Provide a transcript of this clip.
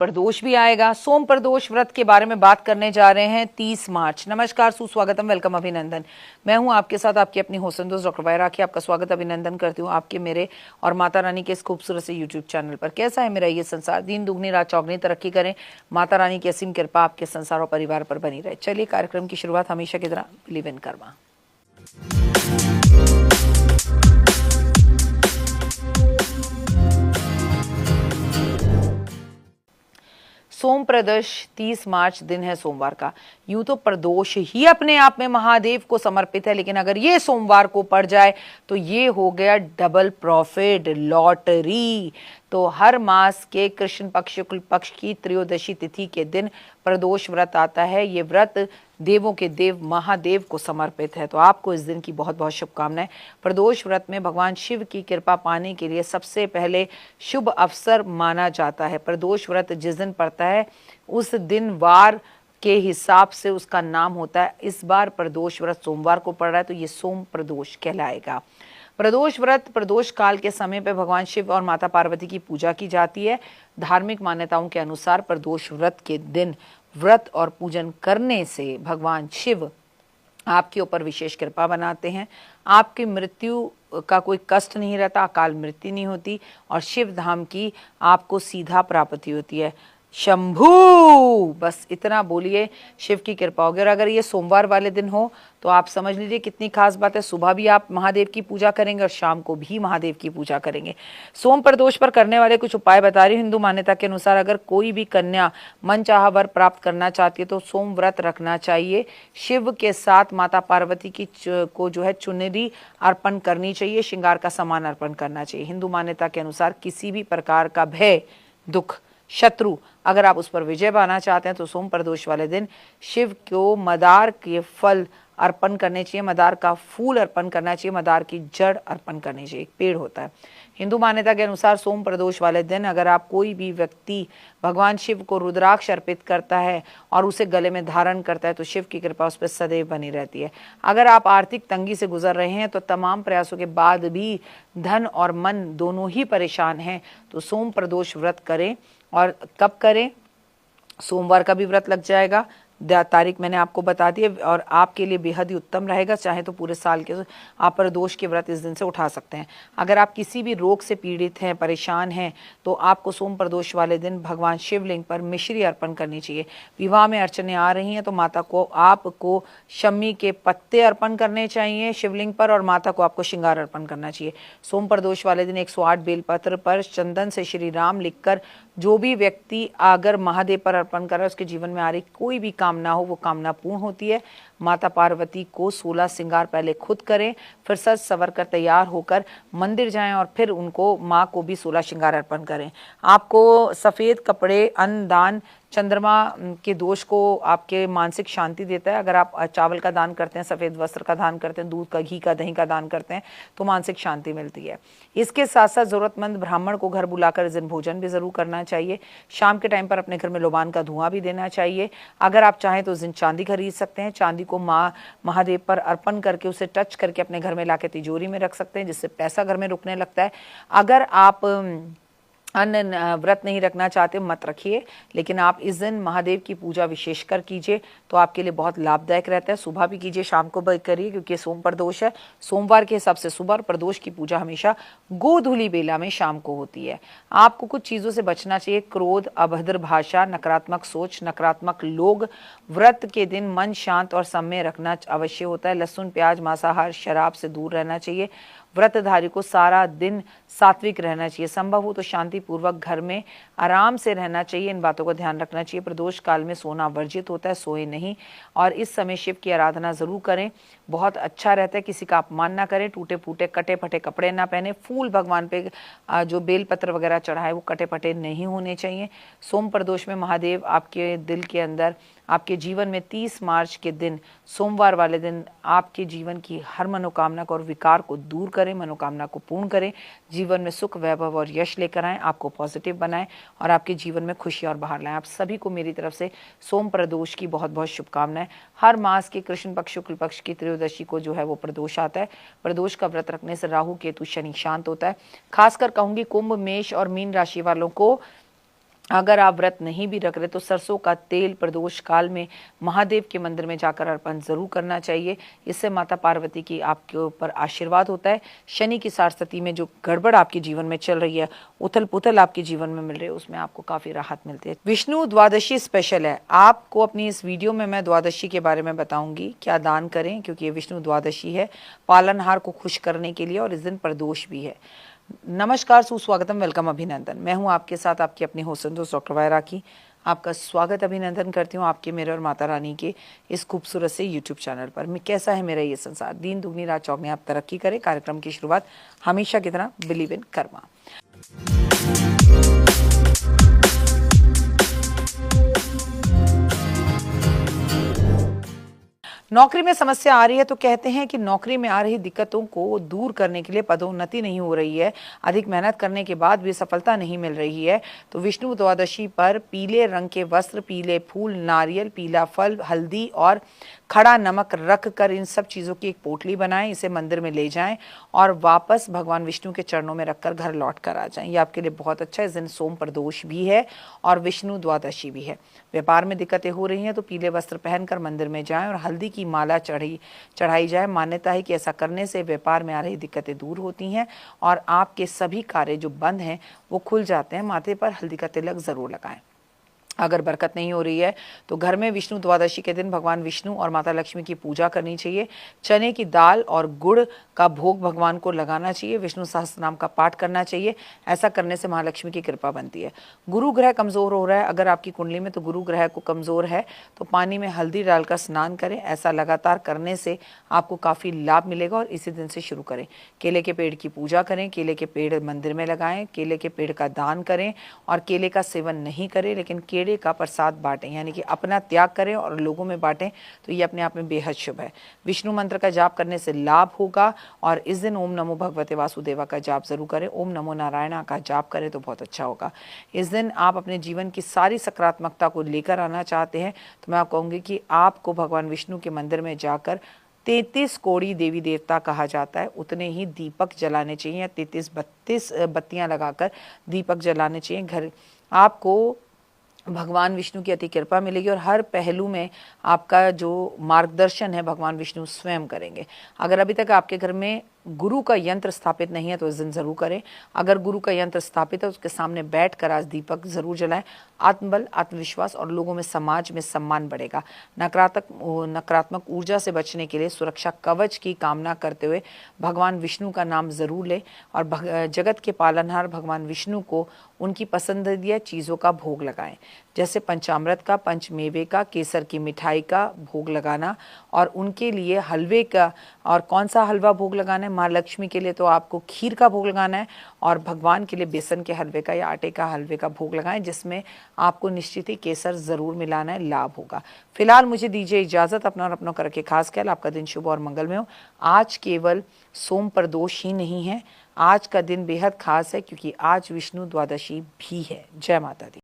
प्रदोष भी आएगा। सोम प्रदोष व्रत के बारे में बात करने जा रहे हैं 30 मार्च। नमस्कार, सुस्वागतम, वेलकम, अभिनंदन। मैं हूं आपके साथ आपकी अपनी होस्ट दोस्त डॉक्टर वायरा राखी। आपका स्वागत अभिनंदन करती हूं आपके, मेरे और माता रानी के इस खूबसूरत से यूट्यूब चैनल पर। कैसा है मेरा ये संसार? दिन दुगनी रात चौगनी तरक्की करें, माता रानी की असीम कृपा आपके संसार और परिवार पर बनी रहे। चलिए कार्यक्रम की शुरुआत हमेशा की तरह बिलीव इन कर्मा। सोम प्रदोष 30 मार्च दिन है सोमवार का। यूं तो प्रदोष ही अपने आप में महादेव को समर्पित है, लेकिन अगर ये सोमवार को पड़ जाए तो ये हो गया डबल प्रॉफिट, लॉटरी। तो हर मास के कृष्ण पक्ष शुक्ल पक्ष की त्रयोदशी तिथि के दिन प्रदोष व्रत आता है। ये व्रत देवों के देव महादेव को समर्पित है, तो आपको इस दिन की बहुत बहुत शुभकामनाएं। प्रदोष व्रत में भगवान शिव की कृपा पाने के लिए सबसे पहले शुभ अवसर माना जाता है। प्रदोष व्रत जिस दिन पड़ता है उस दिन वार के हिसाब से उसका नाम होता है। इस बार प्रदोष व्रत सोमवार को पड़ रहा है, तो ये सोम प्रदोष कहलाएगा। प्रदोष व्रत प्रदोष काल के समय पर भगवान शिव और माता पार्वती की पूजा की जाती है। धार्मिक मान्यताओं के अनुसार प्रदोष व्रत के दिन व्रत और पूजन करने से भगवान शिव आपके ऊपर विशेष कृपा बनाते हैं। आपकी मृत्यु का कोई कष्ट नहीं रहता, अकाल मृत्यु नहीं होती और शिव धाम की आपको सीधा प्राप्ति होती है। शंभू, बस इतना बोलिए, शिव की कृपा होगी। और अगर ये सोमवार वाले दिन हो तो आप समझ लीजिए कितनी खास बात है। सुबह भी आप महादेव की पूजा करेंगे और शाम को भी महादेव की पूजा करेंगे। सोम प्रदोष पर करने वाले कुछ उपाय बता रही हूँ। हिंदू मान्यता के अनुसार अगर कोई भी कन्या मनचाहा वर प्राप्त करना चाहती है तो सोम व्रत रखना चाहिए। शिव के साथ माता पार्वती की को जो है चुनरी अर्पण करनी चाहिए, श्रृंगार का सामान अर्पण करना चाहिए। हिंदू मान्यता के अनुसार किसी भी प्रकार का भय, दुख, शत्रु अगर आप उस पर विजय पाना चाहते हैं तो सोम प्रदोष वाले दिन शिव को मदार के फल अर्पण करने चाहिए, मदार का फूल अर्पण करना चाहिए, मदार की जड़ अर्पण करनी चाहिए। एक पेड़ होता है। हिंदू मान्यता के अनुसार सोम प्रदोष वाले दिन अगर आप कोई भी व्यक्ति भगवान शिव को रुद्राक्ष अर्पित करता है और उसे गले में धारण करता है तो शिव की कृपा उस पर सदैव बनी रहती है। अगर आप आर्थिक तंगी से गुजर रहे हैं तो तमाम प्रयासों के बाद भी धन और मन दोनों ही परेशान हैं तो सोम प्रदोष व्रत करें। और कब करें? सोमवार का भी व्रत लग जाएगा, तारीख मैंने आपको बता दी है और आपके लिए बेहद ही उत्तम रहेगा। चाहे तो पूरे साल के आप प्रदोष के व्रत इस दिन से उठा सकते हैं। अगर आप किसी भी रोग से पीड़ित हैं, परेशान हैं, तो आपको सोम प्रदोष वाले दिन भगवान शिवलिंग पर मिश्री अर्पण करनी चाहिए। विवाह में अड़चने आ रही हैं तो माता को आपको शमी के पत्ते अर्पण करने चाहिए शिवलिंग पर और माता को आपको श्रृंगार अर्पण करना चाहिए। सोम प्रदोष वाले दिन 108 बेलपत्र पर चंदन से श्री राम लिखकर जो भी व्यक्ति अगर महादेव पर अर्पण कर रहा है उसके जीवन में आ रही कोई भी कामना हो वो कामना पूर्ण होती है। माता पार्वती को 16 श्रृंगार पहले खुद करें, फिर सज सवर कर तैयार होकर मंदिर जाएं और फिर उनको माँ को भी 16 श्रृंगार अर्पण करें। आपको सफ़ेद कपड़े, अन्न दान चंद्रमा के दोष को आपके मानसिक शांति देता है। अगर आप चावल का दान करते हैं, सफ़ेद वस्त्र का दान करते हैं, दूध का, घी का, दही का दान करते हैं तो मानसिक शांति मिलती है। इसके साथ साथ ज़रूरतमंद ब्राह्मण को घर बुलाकर इस दिन भोजन भी ज़रूर करना चाहिए। शाम के टाइम पर अपने घर में लोबान का धुआं भी देना चाहिए। अगर आप चाहें तो उस दिन चांदी खरीद सकते हैं। चांदी को महादेव पर अर्पण करके उसे टच करके अपने घर में लाके तिजोरी में रख सकते हैं, जिससे पैसा घर में रुकने लगता है। अगर आप अन्न व्रत नहीं रखना चाहते मत रखिए, लेकिन आप इस दिन महादेव की पूजा विशेषकर कीजिए तो आपके लिए बहुत लाभदायक रहता है। सुबह भी कीजिए, शाम को भी करिए, क्योंकि सोम प्रदोष है। सोमवार के हिसाब से सुबह और प्रदोष की पूजा हमेशा गोधूली बेला में शाम को होती है। आपको कुछ चीज़ों से बचना चाहिए: क्रोध, अभद्र भाषा, नकारात्मक सोच, नकारात्मक लोग। व्रत के दिन मन शांत और सम्य रखना अवश्य होता है। लहसुन, प्याज, मांसाहार, शराब से दूर रहना चाहिए। व्रतधारी को सारा दिन सात्विक रहना चाहिए। संभव हो तो शांतिपूर्वक घर में आराम से रहना चाहिए। इन बातों का ध्यान रखना चाहिए। प्रदोष काल में सोना वर्जित होता है, सोए नहीं। और इस समय शिव की आराधना जरूर करें, बहुत अच्छा रहता है। किसी का अपमान ना करें, टूटे फूटे कटे फटे कपड़े ना पहने। फूल भगवान पे जो बेलपत्र वगैरह चढ़ाए वो कटे फटे नहीं होने चाहिए। सोम प्रदोष में महादेव आपके दिल के अंदर, आपके जीवन में 30 मार्च के दिन, सोमवार वाले दिन, आपके जीवन की हर मनोकामना को और विकार को दूर करें, मनोकामना को पूर्ण करें, जीवन में सुख, वैभव और यश लेकर आएं, आपको पॉजिटिव बनाएं और आपके जीवन में खुशी और बहार लाएं। आप सभी को मेरी तरफ से सोम प्रदोष की बहुत बहुत शुभकामनाएं। हर मास के कृष्ण पक्ष शुक्ल पक्ष की त्रयोदशी को जो है वो प्रदोष आता है। प्रदोष का व्रत रखने से राहु केतु शनि शांत होता है। खासकर कहूंगी कुंभ, मेष और मीन राशि वालों को अगर आप व्रत नहीं भी रख रहे तो सरसों का तेल प्रदोष काल में महादेव के मंदिर में जाकर अर्पण जरूर करना चाहिए। इससे माता पार्वती की आपके ऊपर आशीर्वाद होता है। शनि की साढ़ स्थिति में जो गड़बड़ आपके जीवन में चल रही है, उथल पुथल आपके जीवन में मिल रही है, उसमें आपको काफी राहत मिलती है। विष्णु द्वादशी स्पेशल है। आपको अपनी इस वीडियो में मैं द्वादशी के बारे में बताऊंगी, क्या दान करें, क्योंकि ये विष्णु द्वादशी है, पालनहार को खुश करने के लिए, और इस दिन प्रदोष भी है। नमस्कार, सुस्वागतम, वेलकम, अभिनंदन। मैं हूं आपके साथ आपकी अपनी होस्ट दोस्त डॉक्टर वायरा की। आपका स्वागत अभिनंदन करती हूं आपके, मेरे और माता रानी के इस खूबसूरत से यूट्यूब चैनल पर। मैं कैसा है मेरा ये संसार, दिन दुगनी रात चौगनी आप तरक्की करें। कार्यक्रम की शुरुआत हमेशा की तरह बिलीव इन कर्मा। नौकरी में समस्या आ रही है तो कहते हैं कि नौकरी में आ रही दिक्कतों को दूर करने के लिए पदोन्नति नहीं हो रही है, अधिक मेहनत करने के बाद भी सफलता नहीं मिल रही है, तो विष्णु द्वादशी पर पीले रंग के वस्त्र, पीले फूल, नारियल, पीला फल, हल्दी और खड़ा नमक रख कर इन सब चीज़ों की एक पोटली बनाएं, इसे मंदिर में ले जाएं और वापस भगवान विष्णु के चरणों में रखकर घर लौट कर आ जाएं। ये आपके लिए बहुत अच्छा है। इस दिन सोम प्रदोष भी है और विष्णु द्वादशी भी है। व्यापार में दिक्कतें हो रही हैं तो पीले वस्त्र पहनकर मंदिर में जाएं और हल्दी की माला चढ़ाई जाए। मान्यता है कि ऐसा करने से व्यापार में आ रही दिक्कतें दूर होती हैं और आपके सभी कार्य जो बंद हैं वो खुल जाते हैं। माथे पर हल्दी का तिलक जरूर लगाएं। अगर बरकत नहीं हो रही है तो घर में विष्णु द्वादशी के दिन भगवान विष्णु और माता लक्ष्मी की पूजा करनी चाहिए। चने की दाल और गुड़ का भोग भगवान को लगाना चाहिए। विष्णु सहस्त्र नाम का पाठ करना चाहिए। ऐसा करने से महालक्ष्मी की कृपा बनती है। गुरु ग्रह कमजोर हो रहा है, अगर आपकी कुंडली में तो गुरु ग्रह को कमजोर है तो पानी में हल्दी डालकर स्नान करें। ऐसा लगातार करने से आपको काफी लाभ मिलेगा और इसी दिन से शुरू करें। केले के पेड़ की पूजा करें, केले के पेड़ मंदिर में लगाएं, केले के पेड़ का दान करें और केले का सेवन नहीं करें, लेकिन केले का प्रसाद बांटें, यानी कि अपना त्याग करें और लोगों में बांटें, तो ये अपने आप में बेहद शुभ है। विष्णु मंत्र का जाप करने से लाभ होगा और इस दिन ओम नमो भगवते वासुदेवा का जाप जरूर करें। ओम नमो नारायणा का जाप करें तो बहुत अच्छा होगा। इस दिन आप अपने जीवन की सारी सकारात्मकता को लेकर आना चाहते हैं तो मैं आपको कहूँगी कि आपको भगवान विष्णु के मंदिर में जाकर 33 कोड़ी देवी देवता कहा जाता है, उतने ही दीपक जलाने चाहिए। 33-32 बत्तियां लगाकर दीपक जलाने चाहिए। घर आपको भगवान विष्णु की अति कृपा मिलेगी और हर पहलू में आपका जो मार्गदर्शन है भगवान विष्णु स्वयं करेंगे। अगर अभी तक आपके घर में गुरु का यंत्र स्थापित नहीं है तो इस दिन जरूर करें। अगर गुरु का यंत्र स्थापित है उसके सामने बैठकर आज दीपक जरूर जलाएं। आत्मबल, आत्मविश्वास और लोगों में, समाज में सम्मान बढ़ेगा। नकारात्मक ऊर्जा से बचने के लिए सुरक्षा कवच की कामना करते हुए भगवान विष्णु का नाम जरूर लें और जगत के पालनहार भगवान विष्णु को उनकी पसंदीदा चीज़ों का भोग लगाएं, जैसे पंचामृत का, पंचमेवे का, केसर की मिठाई का भोग लगाना और उनके लिए हलवे का। और कौन सा हलवा भोग लगाना है? माँ लक्ष्मी के लिए तो आपको खीर का भोग लगाना है और भगवान के लिए बेसन के हलवे का या आटे का हलवे का भोग लगाएं, जिसमें आपको निश्चित ही केसर जरूर मिलाना है, लाभ होगा। फिलहाल मुझे दीजिए इजाजत। अपना और अपनों करके खास ख्याल। आपका दिन शुभ और मंगलमय हो। आज केवल सोम प्रदोष ही नहीं है, आज का दिन बेहद खास है क्योंकि आज विष्णु द्वादशी भी है। जय माता दी।